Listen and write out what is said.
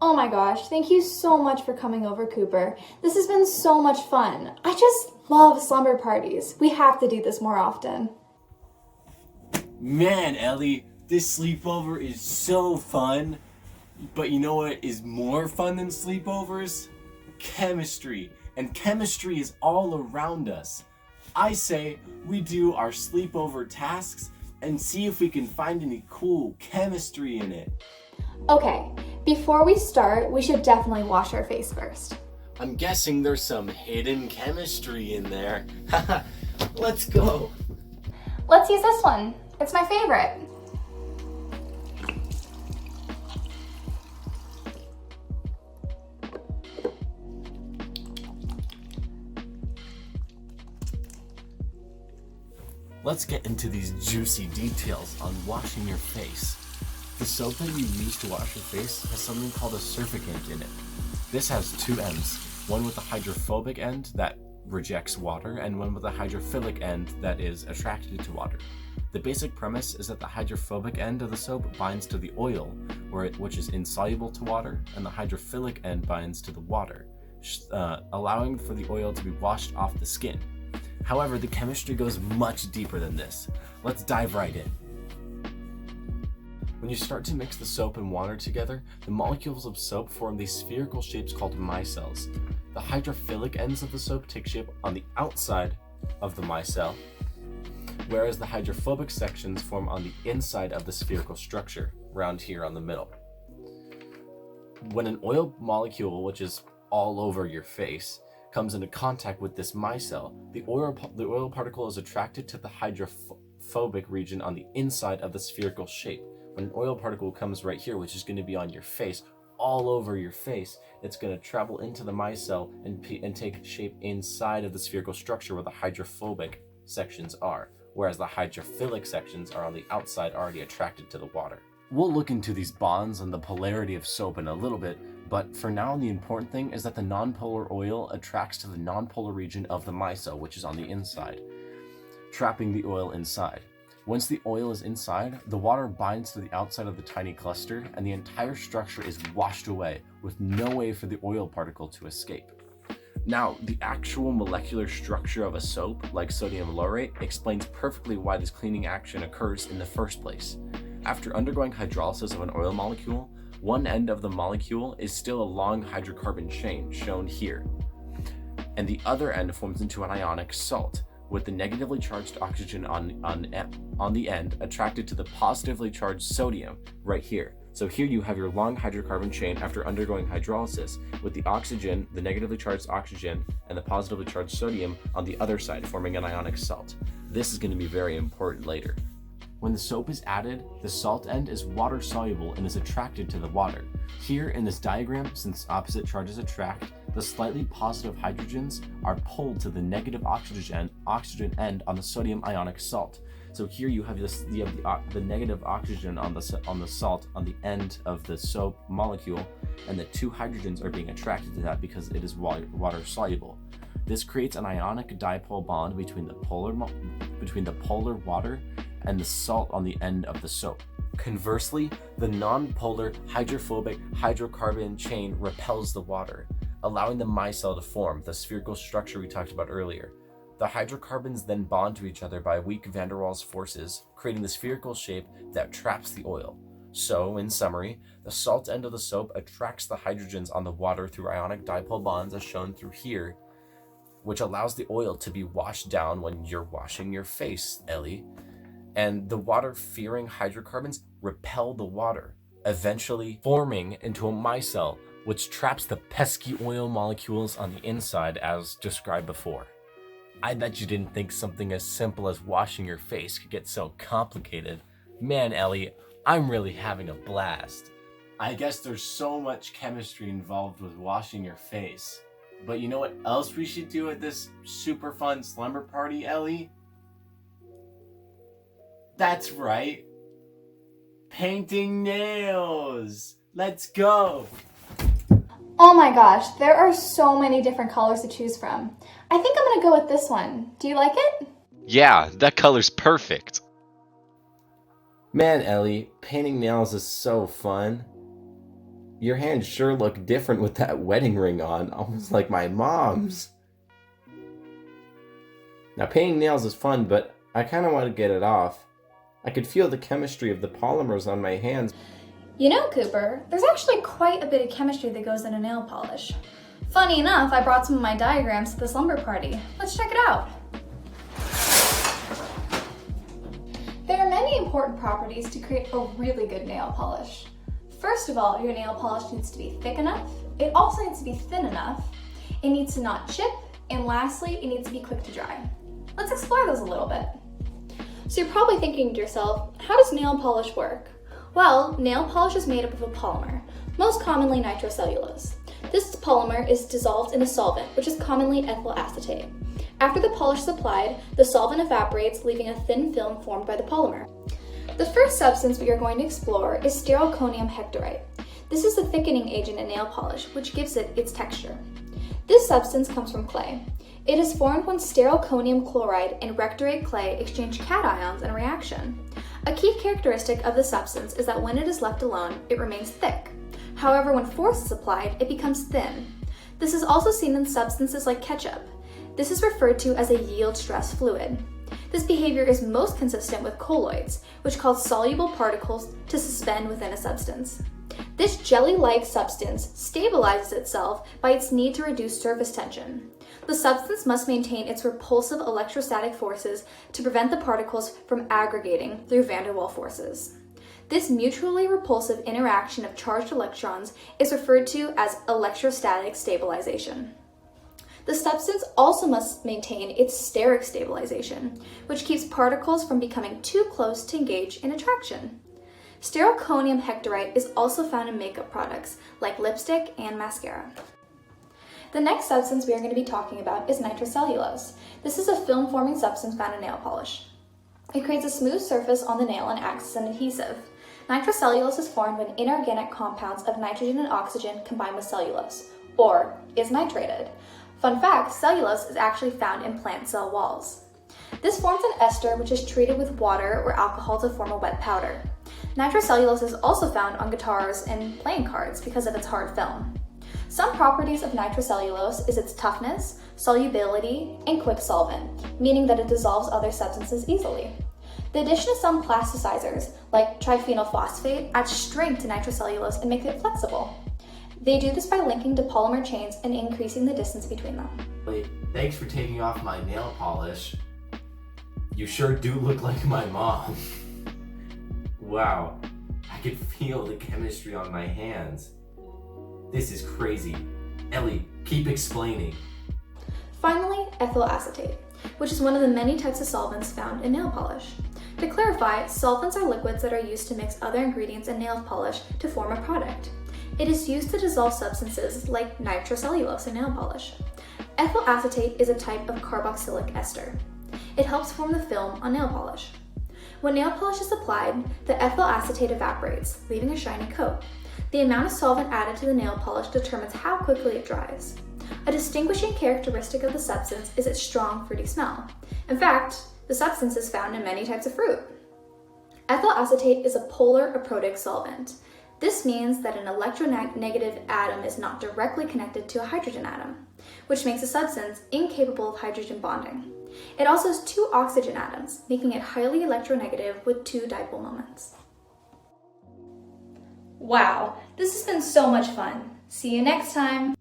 Oh my gosh, thank you so much for coming over, Cooper. This has been so much fun. I just love slumber parties. We have to do this more often. Man, Ellie, this sleepover is so fun. But you know what is more fun than sleepovers? Chemistry. And chemistry is all around us. I say we do our sleepover tasks and see if we can find any cool chemistry in it. Okay, before we start, we should definitely wash our face first. I'm guessing there's some hidden chemistry in there. Let's go. Let's use this one. It's my favorite. Let's get into these juicy details on washing your face. The soap that you use to wash your face has something called a surfactant in it. This has two ends, one with a hydrophobic end that rejects water and one with a hydrophilic end that is attracted to water. The basic premise is that the hydrophobic end of the soap binds to the oil, which is insoluble to water, and the hydrophilic end binds to the water, allowing for the oil to be washed off the skin. However, the chemistry goes much deeper than this. Let's dive right in. When you start to mix the soap and water together, the molecules of soap form these spherical shapes called micelles. The hydrophilic ends of the soap take shape on the outside of the micelle, whereas the hydrophobic sections form on the inside of the spherical structure, around here on the middle. When an oil molecule, which is all over your face, comes into contact with this micelle, the oil particle is attracted to the hydrophobic region on the inside of the spherical shape. When an oil particle comes right here, which is going to be on your face, all over your face, it's going to travel into the micelle and take shape inside of the spherical structure where the hydrophobic sections are, whereas the hydrophilic sections are on the outside, already attracted to the water. We'll look into these bonds and the polarity of soap in a little bit, but for now the important thing is that the nonpolar oil attracts to the nonpolar region of the micelle, which is on the inside, trapping the oil inside. Once the oil is inside, the water binds to the outside of the tiny cluster, and the entire structure is washed away, with no way for the oil particle to escape. Now, the actual molecular structure of a soap, like sodium laurate, explains perfectly why this cleaning action occurs in the first place. After undergoing hydrolysis of an oil molecule, one end of the molecule is still a long hydrocarbon chain, shown here, and the other end forms into an ionic salt, with the negatively charged oxygen on the end attracted to the positively charged sodium right here. So here you have your long hydrocarbon chain after undergoing hydrolysis, with the oxygen, the negatively charged oxygen, and the positively charged sodium on the other side, forming an ionic salt. This is going to be very important later. When the soap is added, the salt end is water soluble and is attracted to the water. Here in this diagram, since opposite charges attract, the slightly positive hydrogens are pulled to the negative oxygen end on the sodium ionic salt. So here you have the negative oxygen on the salt on the end of the soap molecule, and the two hydrogens are being attracted to that because it is water soluble. This creates an ionic dipole bond between the polar water and the salt on the end of the soap. Conversely, the non-polar hydrophobic hydrocarbon chain repels the water, allowing the micelle to form, the spherical structure we talked about earlier. The hydrocarbons then bond to each other by weak van der Waals forces, creating the spherical shape that traps the oil. So, in summary, the salt end of the soap attracts the hydrogens on the water through ionic dipole bonds as shown through here, which allows the oil to be washed down when you're washing your face, Ellie. And the water-fearing hydrocarbons repel the water, eventually forming into a micelle, which traps the pesky oil molecules on the inside as described before. I bet you didn't think something as simple as washing your face could get so complicated. Man, Ellie, I'm really having a blast. I guess there's so much chemistry involved with washing your face. But you know what else we should do at this super fun slumber party, Ellie? That's right. Painting nails. Let's go. Oh my gosh, there are so many different colors to choose from. I think I'm gonna go with this one. Do you like it? Yeah, that color's perfect. Man, Ellie, painting nails is so fun. Your hands sure look different with that wedding ring on, almost like my mom's. Now, painting nails is fun, but I kind of want to get it off. I could feel the chemistry of the polymers on my hands. You know, Cooper, there's actually quite a bit of chemistry that goes into nail polish. Funny enough, I brought some of my diagrams to the slumber party. Let's check it out. There are many important properties to create a really good nail polish. First of all, your nail polish needs to be thick enough. It also needs to be thin enough. It needs to not chip. And lastly, it needs to be quick to dry. Let's explore those a little bit. So you're probably thinking to yourself, how does nail polish work? Well, nail polish is made up of a polymer, most commonly nitrocellulose. This polymer is dissolved in a solvent, which is commonly ethyl acetate. After the polish is applied, the solvent evaporates, leaving a thin film formed by the polymer. The first substance we are going to explore is steroconium hectorite. This is the thickening agent in nail polish, which gives it its texture. This substance comes from clay. It is formed when steroconium chloride and rectorate clay exchange cations in a reaction. A key characteristic of the substance is that when it is left alone, it remains thick. However, when force is applied, it becomes thin. This is also seen in substances like ketchup. This is referred to as a yield stress fluid. This behavior is most consistent with colloids, which cause soluble particles to suspend within a substance. This jelly-like substance stabilizes itself by its need to reduce surface tension. The substance must maintain its repulsive electrostatic forces to prevent the particles from aggregating through van der Waals forces. This mutually repulsive interaction of charged electrons is referred to as electrostatic stabilization. The substance also must maintain its steric stabilization, which keeps particles from becoming too close to engage in attraction. Steroconium hectorite is also found in makeup products like lipstick and mascara. The next substance we are going to be talking about is nitrocellulose. This is a film-forming substance found in nail polish. It creates a smooth surface on the nail and acts as an adhesive. Nitrocellulose is formed when inorganic compounds of nitrogen and oxygen combine with cellulose, or is nitrated. Fun fact, cellulose is actually found in plant cell walls. This forms an ester which is treated with water or alcohol to form a wet powder. Nitrocellulose is also found on guitars and playing cards because of its hard film. Some properties of nitrocellulose is its toughness, solubility, and quick solvent, meaning that it dissolves other substances easily. The addition of some plasticizers, like triphenyl phosphate, adds strength to nitrocellulose and makes it flexible. They do this by linking to polymer chains and increasing the distance between them. Thanks for taking off my nail polish. You sure do look like my mom. Wow, I can feel the chemistry on my hands. This is crazy. Ellie, keep explaining. Finally, ethyl acetate, which is one of the many types of solvents found in nail polish. To clarify, solvents are liquids that are used to mix other ingredients in nail polish to form a product. It is used to dissolve substances like nitrocellulose in nail polish. Ethyl acetate is a type of carboxylic ester. It helps form the film on nail polish. When nail polish is applied, the ethyl acetate evaporates, leaving a shiny coat. The amount of solvent added to the nail polish determines how quickly it dries. A distinguishing characteristic of the substance is its strong, fruity smell. In fact, the substance is found in many types of fruit. Ethyl acetate is a polar aprotic solvent. This means that an electronegative atom is not directly connected to a hydrogen atom, which makes the substance incapable of hydrogen bonding. It also has 2 oxygen atoms, making it highly electronegative with 2 dipole moments. Wow, this has been so much fun. See you next time!